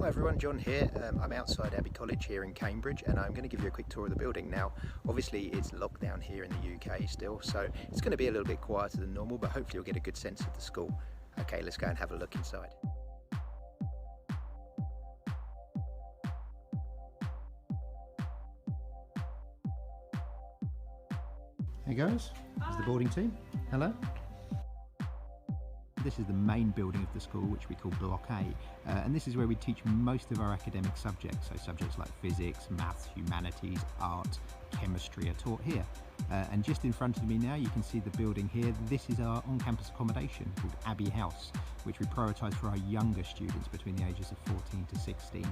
Hi everyone, John here. I'm outside Abbey College here in Cambridge and I'm going to give you a quick tour of the building. Now obviously it's lockdown here in the UK still, so it's going to be a little bit quieter than normal, but hopefully you'll get a good sense of the school. Okay, let's go and have a look inside. Hey guys, this is the boarding team. Hello. This is the main building of the school, which we call Block A, and this is where we teach most of our academic subjects. So subjects like physics, maths, humanities, art, chemistry are taught here. And just in front of me now you can see the building here. This is our on-campus accommodation called Abbey House, which we prioritise for our younger students between the ages of 14 to 16.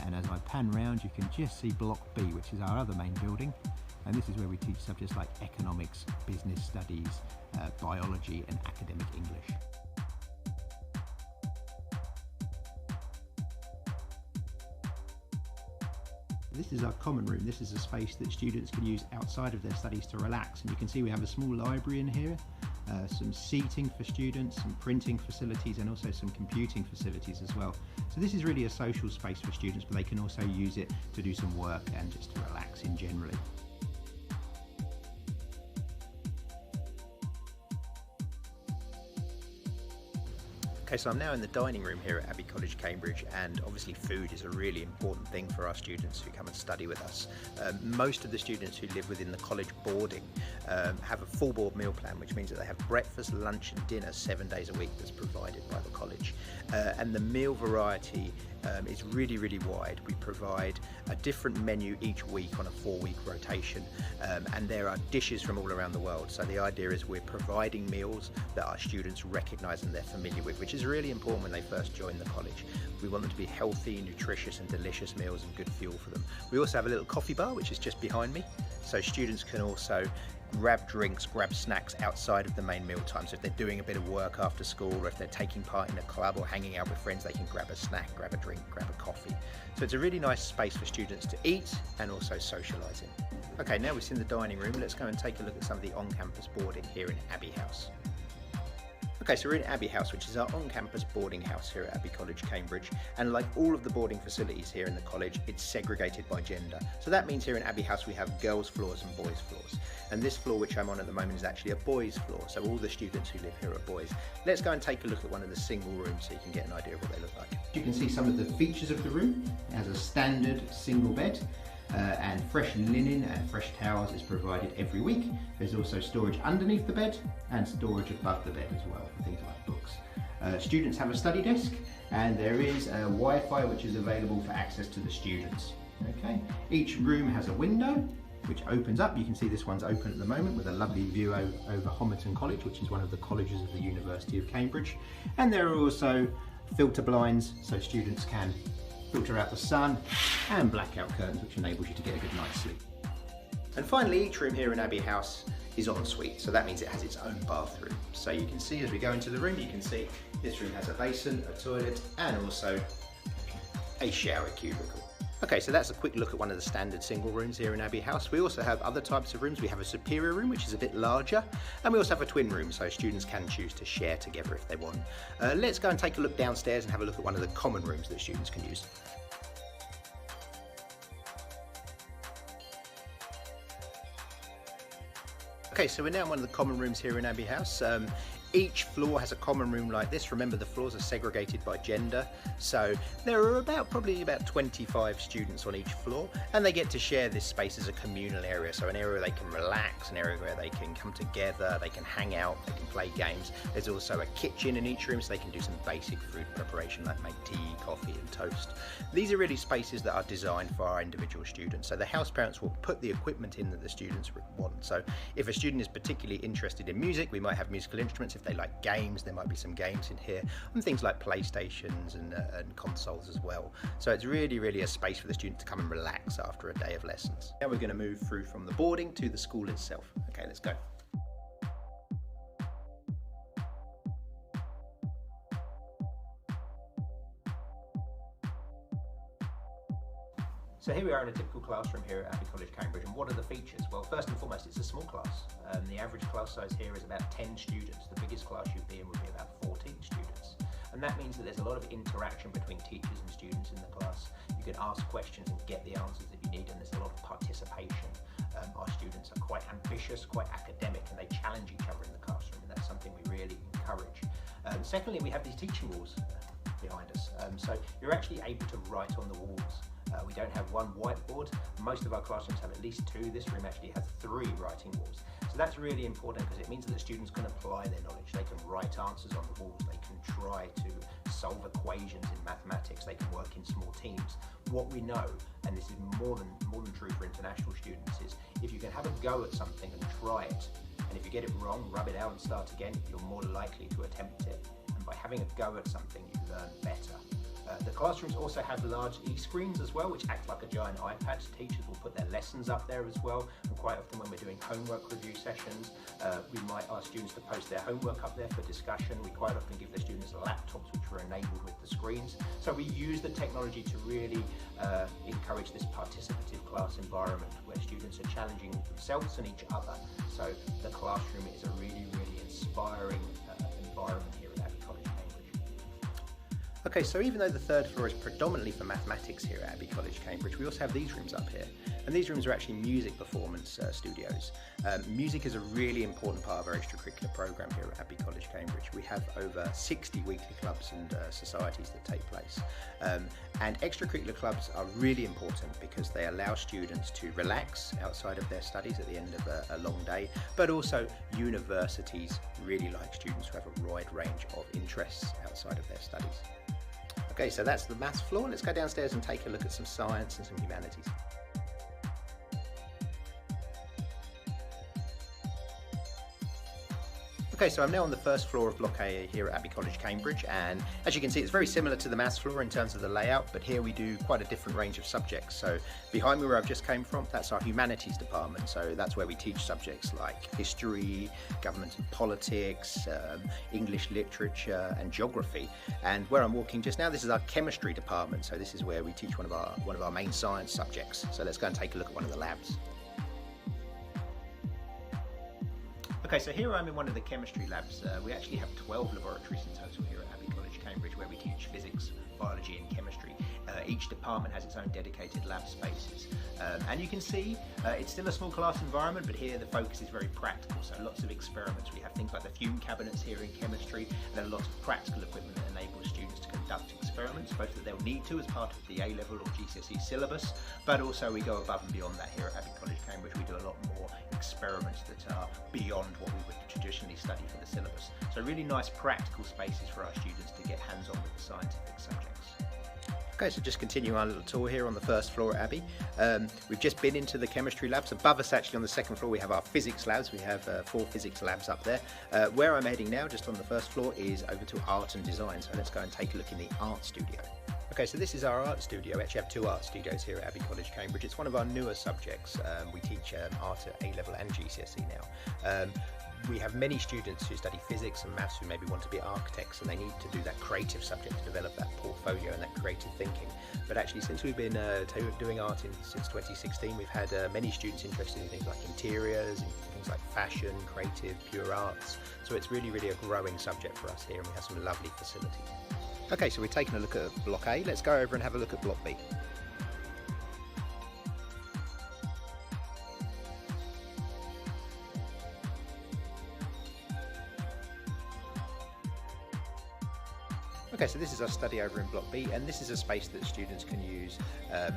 And as I pan round you can just see Block B, which is our other main building. And this is where we teach subjects like economics, business studies, biology and academic English. This is our common room. This is a space that students can use outside of their studies to relax. And you can see we have a small library in here, some seating for students, some printing facilities and also some computing facilities as well. So this is really a social space for students, but they can also use it to do some work and just to relax in generally. Okay, so I'm now in the dining room here at Abbey College Cambridge, and obviously food is a really important thing for our students who come and study with us. Most of the students who live within the college boarding have a full board meal plan, which means that they have breakfast, lunch and dinner 7 days a week that's provided by the college. And the meal variety is really wide. We provide a different menu each week on a 4-week rotation, and there are dishes from all around the world. So the idea is we're providing meals that our students recognise and they're familiar with, which is really important when they first join the college. We want them to be healthy, nutritious and delicious meals and good fuel for them. We also have a little coffee bar which is just behind me, so students can also grab drinks, grab snacks outside of the main meal time. So if they're doing a bit of work after school, or if they're taking part in a club or hanging out with friends, they can grab a snack, grab a drink, grab a coffee. So it's a really nice space for students to eat and also socialise in. Okay, now we're in the dining room, let's go and take a look at some of the on-campus boarding here in Abbey House. Okay, so we're in Abbey House, which is our on-campus boarding house here at Abbey College Cambridge, and like all of the boarding facilities here in the college, it's segregated by gender. So that means here in Abbey House we have girls' floors and boys' floors. And this floor which I'm on at the moment is actually a boys' floor, so all the students who live here are boys. Let's go and take a look at one of the single rooms so you can get an idea of what they look like. You can see some of the features of the room. It has a standard single bed. And fresh linen and fresh towels is provided every week. There's also storage underneath the bed and storage above the bed as well for things like books. Students have a study desk, and there is a Wi-Fi which is available for access to the students. Okay. Each room has a window which opens up. You can see this one's open at the moment with a lovely view over Homerton College, which is one of the colleges of the University of Cambridge. And there are also filter blinds so students can filter out the sun, and blackout curtains which enables you to get a good night's sleep. And finally, each room here in Abbey House is en suite, so that means it has its own bathroom. So you can see as we go into the room, you can see this room has a basin, a toilet and also a shower cubicle. Okay, so that's a quick look at one of the standard single rooms here in Abbey House. We also have other types of rooms. We have a superior room, which is a bit larger, and we also have a twin room, so students can choose to share together if they want. Let's go and take a look downstairs and have a look at one of the common rooms that students can use. Okay, so we're now in one of the common rooms here in Abbey House. Each floor has a common room like this. Remember, the floors are segregated by gender, so there are probably about 25 students on each floor, and they get to share this space as a communal area, so an area where they can relax, an area where they can come together, they can hang out, they can play games. There's also a kitchen in each room, so they can do some basic food preparation like make tea, coffee and toast. These are really spaces that are designed for our individual students, so the house parents will put the equipment in that the students want. So if a student is particularly interested in music, we might have musical instruments. If they like games, there might be some games in here, and things like PlayStations and consoles as well. So it's really a space for the student to come and relax after a day of lessons. Now we're going to move through from the boarding to the school itself. Okay, let's go. So here we are in a typical classroom here at Abbey College Cambridge, and what are the features? Well, first and foremost, it's a small class. The average class size here is about 10 students. The biggest class you'd be in would be about 14 students. And that means that there's a lot of interaction between teachers and students in You can ask questions and get the answers that you need, and there's a lot of participation. Our students are quite ambitious, quite academic, and they challenge each other in the classroom, and that's something we really encourage. Secondly, we have these teaching walls behind us, so you're actually able to write on the walls. We don't have one whiteboard. Most of our classrooms have at least two. This room actually has 3 writing walls. So that's really important because it means that the students can apply their knowledge. They can write answers on the walls. They can try to solve equations in mathematics. They can work in small teams. What we know, and this is more than true for international students, is if you can have a go at something and try it, and if you get it wrong, rub it out and start again, you're more likely to attempt it. And by having a go at something, you learn better. The classrooms also have large e-screens as well, which act like a giant iPad. Teachers will put their lessons up there as well, and quite often when we're doing homework review sessions, we might ask students to post their homework up there for discussion. We quite often give the students laptops which are enabled with the screens. So we use the technology to really encourage this participative class environment where students are challenging themselves and each other. So the classroom is a really, really inspiring environment here at Abbey College Cambridge. Okay, so even though the 3rd floor is predominantly for mathematics here at Abbey College Cambridge, we also have these rooms up here. And these rooms are actually music performance studios. Music is a really important part of our extracurricular program here at Abbey College Cambridge. We have over 60 weekly clubs and societies that take place. And extracurricular clubs are really important because they allow students to relax outside of their studies at the end of a long day, but also universities really like students who have a wide range of interests outside of their studies. Okay, so that's the maths floor. Let's go downstairs and take a look at some science and some humanities. Okay, so I'm now on the 1st floor of Block A here at Abbey College Cambridge, and as you can see it's very similar to the maths floor in terms of the layout, but here we do quite a different range of subjects. So behind me where I've just came from, that's our humanities department, so that's where we teach subjects like history, government and politics, English literature and geography. And where I'm walking just now, this is our chemistry department, so this is where we teach one of our main science subjects. So let's go and take a look at one of the labs. Okay, so here I'm in one of the chemistry labs. We actually have 12 laboratories in total here at Abbey College Cambridge where we teach physics, biology and chemistry. Each department has its own dedicated lab spaces. And you can see it's still a small class environment, but here the focus is very practical, so lots of experiments. We have things like the fume cabinets here in chemistry, and then lots of practical equipment that enables students to conduct experiments, both that they'll need to as part of the A-level or GCSE syllabus, but also we go above and beyond that here at Abbey College Cambridge. We do a lot more experiments that are beyond what we would traditionally study for the syllabus. So really nice practical spaces for our students to get hands-on with the scientific subjects. Okay, so just continuing our little tour here on the 1st floor at Abbey. We've just been into the chemistry labs. Above us actually on the 2nd floor we have our physics labs. We have 4 physics labs up there. Where I'm heading now, just on the 1st floor, is over to art and design. So let's go and take a look in the art studio. Okay, so this is our art studio. We actually have 2 art studios here at Abbey College Cambridge. It's one of our newer subjects. We teach art at A-level and GCSE now. We have many students who study physics and maths who maybe want to be architects, and they need to do that creative subject to develop that portfolio and that creative thinking. But actually, since we've been doing art since 2016, we've had many students interested in things like interiors, and things like fashion, creative, pure arts. So it's really, really a growing subject for us here, and we have some lovely facilities. Okay, so we're taking a look at Block A. Let's go over and have a look at Block B. Okay, so this is our study over in Block B, and this is a space that students can use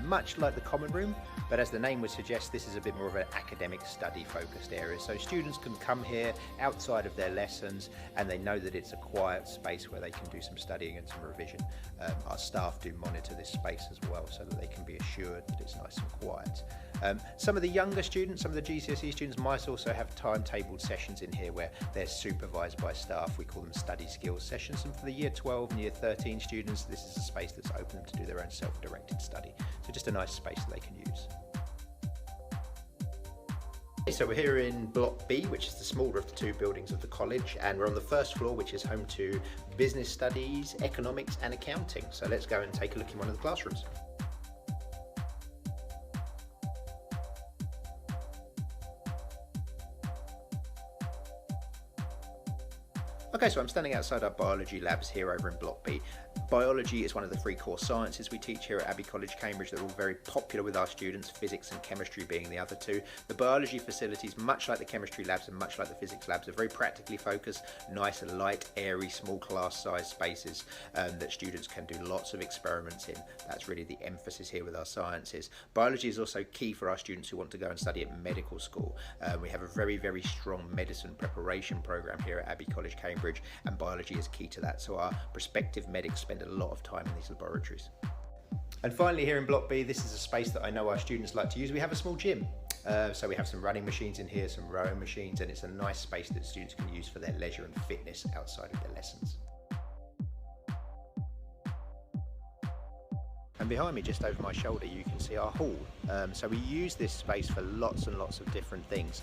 much like the common room, but as the name would suggest, this is a bit more of an academic study focused area. So students can come here outside of their lessons and they know that it's a quiet space where they can do some studying and some revision. Our staff do monitor this space as well so that they can be assured that it's nice and quiet. Some of the younger students, some of the GCSE students might also have timetabled sessions in here where they're supervised by staff. We call them study skills sessions, and for the year 12 and year 13 students, this is a space that's open to do their own self-directed study. So just a nice space that they can use. So we're here in Block B, which is the smaller of the 2 buildings of the college, and we're on the 1st floor, which is home to business studies, economics and accounting. So let's go and take a look in one of the classrooms. Okay, so I'm standing outside our biology labs here over in Block B. Biology is one of the 3 core sciences we teach here at Abbey College Cambridge. They're all very popular with our students, physics and chemistry being the other 2. The biology facilities, much like the chemistry labs and much like the physics labs, are very practically focused, nice, light, airy, small class size spaces that students can do lots of experiments in. That's really the emphasis here with our sciences. Biology is also key for our students who want to go and study at medical school. We have a very, very strong medicine preparation program here at Abbey College Cambridge, and biology is key to that. So our prospective medics spend a lot of time in these laboratories. And finally, here in Block B, this is a space that I know our students like to use. We have a small gym. So we have some running machines in here, some rowing machines, and it's a nice space that students can use for their leisure and fitness outside of their lessons. And behind me, just over my shoulder, you can see our hall. So we use this space for lots and lots of different things.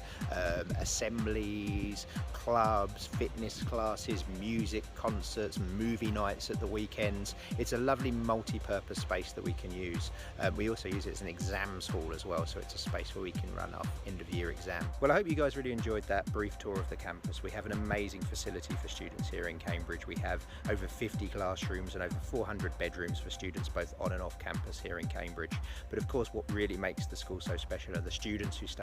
Assemblies, clubs, fitness classes, music, concerts, movie nights at the weekends. It's a lovely multi-purpose space that we can use. We also use it as an exams hall as well, so it's a space where we can run our end-of-year exam. Well, I hope you guys really enjoyed that brief tour of the campus. We have an amazing facility for students here in Cambridge. We have over 50 classrooms and over 400 bedrooms for students both on and off campus here in Cambridge. But of course, what really makes the school so special are the students who stay